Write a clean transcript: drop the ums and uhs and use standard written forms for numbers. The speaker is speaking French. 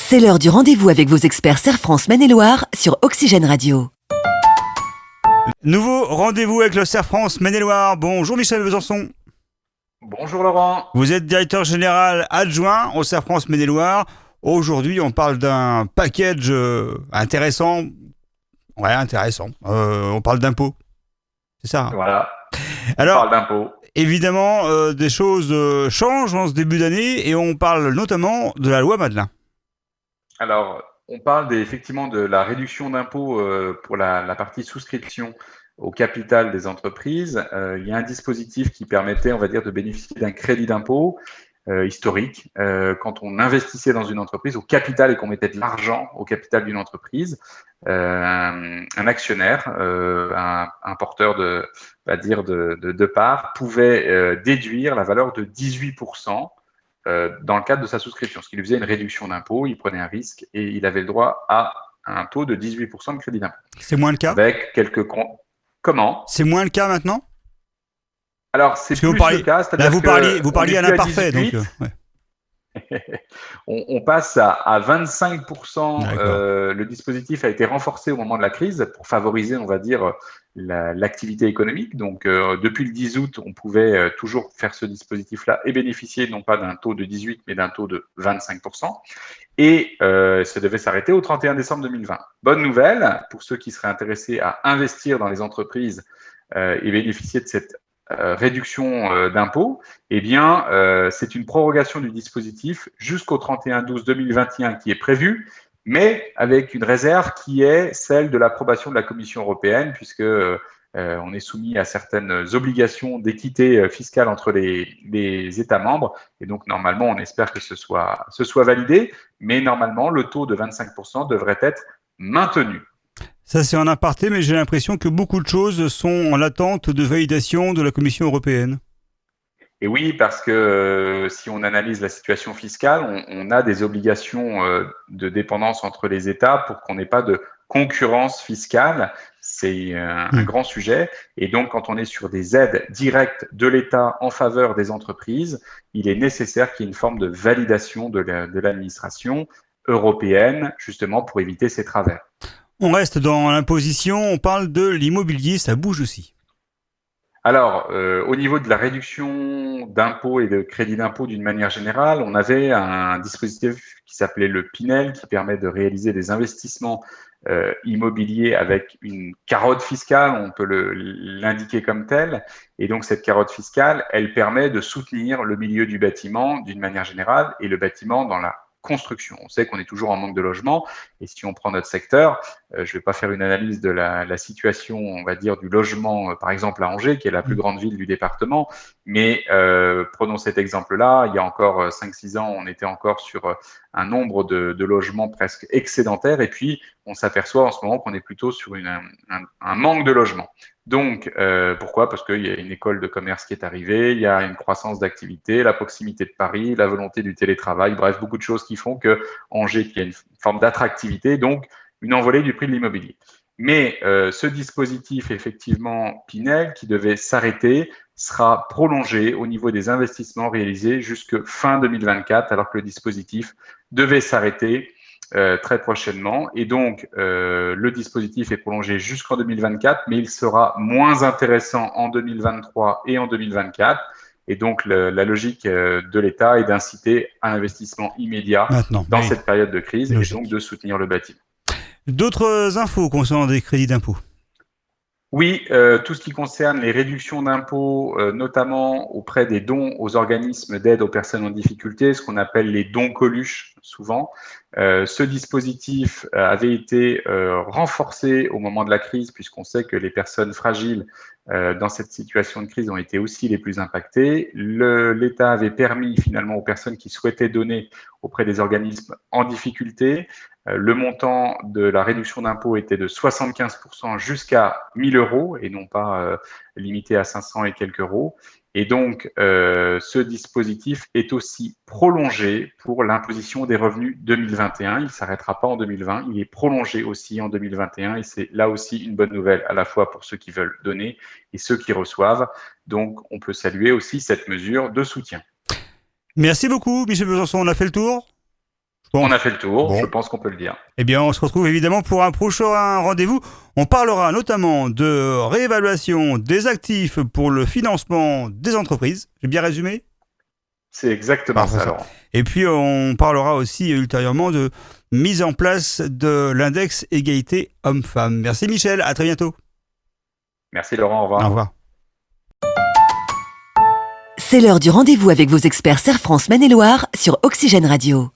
C'est l'heure du rendez-vous avec vos experts Serre France Maine-et-Loire sur Oxygène Radio. Nouveau rendez-vous avec le Serre France Maine-et-Loire. Bonjour Michel Besançon. Bonjour Laurent. Vous êtes directeur général adjoint au Serre France Maine-et-Loire. Aujourd'hui, on parle d'un package intéressant. Ouais, intéressant. On parle d'impôts. C'est ça. Voilà. Alors, on parle d'impôts. Évidemment, des choses changent en ce début d'année et on parle notamment de la loi Madelin. Alors, on parle effectivement de la réduction d'impôts pour la partie souscription au capital des entreprises. Il y a un dispositif qui permettait, on va dire, de bénéficier d'un crédit d'impôt historique quand on investissait dans une entreprise au capital et qu'on mettait de l'argent au capital d'une entreprise. Un actionnaire, un porteur de, on va dire, de parts pouvait déduire la valeur de 18% dans le cadre de sa souscription, ce qui lui faisait une réduction d'impôt. Il prenait un risque et il avait le droit à un taux de 18% de crédit d'impôt. C'est moins le cas ? Avec quelques Comment ? C'est moins le cas maintenant ? Alors, c'est plus le cas. Là, vous parliez à l'imparfait. Donc, ouais. On passe à 25%. Le dispositif a été renforcé au moment de la crise pour favoriser, on va dire, l'activité économique. Donc, depuis le 10 août, on pouvait toujours faire ce dispositif-là et bénéficier non pas d'un taux de 18, mais d'un taux de 25%. Et ça devait s'arrêter au 31 décembre 2020. Bonne nouvelle pour ceux qui seraient intéressés à investir dans les entreprises et bénéficier de cette réduction d'impôts, eh bien, c'est une prorogation du dispositif jusqu'au 31/12/2021 qui est prévue, mais avec une réserve qui est celle de l'approbation de la Commission européenne, puisque on est soumis à certaines obligations d'équité fiscale entre les États membres, et donc normalement, on espère que ce soit validé, mais normalement, le taux de 25% devrait être maintenu. Ça, c'est en aparté, mais j'ai l'impression que beaucoup de choses sont en attente de validation de la Commission européenne. Et oui, parce que si on analyse la situation fiscale, on a des obligations de dépendance entre les États pour qu'on n'ait pas de concurrence fiscale. C'est un grand sujet. Et donc, quand on est sur des aides directes de l'État en faveur des entreprises, il est nécessaire qu'il y ait une forme de validation de l'administration européenne, justement pour éviter ces travers. On reste dans l'imposition, on parle de l'immobilier, ça bouge aussi. Alors, au niveau de la réduction d'impôts et de crédit d'impôt d'une manière générale, on avait un dispositif qui s'appelait le Pinel, qui permet de réaliser des investissements immobiliers avec une carotte fiscale, on peut l'indiquer comme tel. Et donc, cette carotte fiscale, elle permet de soutenir le milieu du bâtiment d'une manière générale et le bâtiment dans la construction. On sait qu'on est toujours en manque de logement et si on prend notre secteur, je ne vais pas faire une analyse de la situation, on va dire, du logement, par exemple à Angers, qui est la plus grande ville du département, mais prenons cet exemple-là, il y a encore 5-6 ans, on était encore sur un nombre de logements presque excédentaire et puis on s'aperçoit en ce moment qu'on est plutôt sur un manque de logements. Donc, pourquoi ? Parce qu'il y a une école de commerce qui est arrivée, il y a une croissance d'activité, la proximité de Paris, la volonté du télétravail, bref, beaucoup de choses qui font que Angers, qui a une forme d'attractivité, donc une envolée du prix de l'immobilier. Mais ce dispositif, effectivement, Pinel, qui devait s'arrêter, sera prolongé au niveau des investissements réalisés jusque fin 2024, alors que le dispositif devait s'arrêter très prochainement. Et donc, le dispositif est prolongé jusqu'en 2024, mais il sera moins intéressant en 2023 et en 2024. Et donc, la logique de l'État est d'inciter à l'investissement immédiat dans cette période de crise et donc de soutenir le bâtiment. D'autres infos concernant des crédits d'impôt ? Oui, tout ce qui concerne les réductions d'impôts, notamment auprès des dons aux organismes d'aide aux personnes en difficulté, ce qu'on appelle les dons Coluche souvent. Ce dispositif avait été renforcé au moment de la crise, puisqu'on sait que les personnes fragiles dans cette situation de crise ont été aussi les plus impactées. L'État avait permis finalement aux personnes qui souhaitaient donner auprès des organismes en difficulté. Le montant de la réduction d'impôt était de 75% jusqu'à 1 000 € et non pas limité à 500 et quelques euros. Et donc, ce dispositif est aussi prolongé pour l'imposition des revenus 2021. Il ne s'arrêtera pas en 2020, il est prolongé aussi en 2021 et c'est là aussi une bonne nouvelle à la fois pour ceux qui veulent donner et ceux qui reçoivent. Donc, on peut saluer aussi cette mesure de soutien. Merci beaucoup, Michel Besançon. On a fait le tour ? Bon. On a fait le tour, Bon. je pense qu'on peut le dire. Eh bien, on se retrouve évidemment pour un prochain rendez-vous. On parlera notamment de réévaluation des actifs pour le financement des entreprises. J'ai bien résumé ? C'est exactement Parfait, ça, ça. Laurent. Et puis, on parlera aussi ultérieurement de mise en place de l'index égalité homme-femme. Merci Michel, à très bientôt. Merci Laurent, au revoir. Au revoir. C'est l'heure du rendez-vous avec vos experts Serre France Maine-et-Loire sur Oxygène Radio.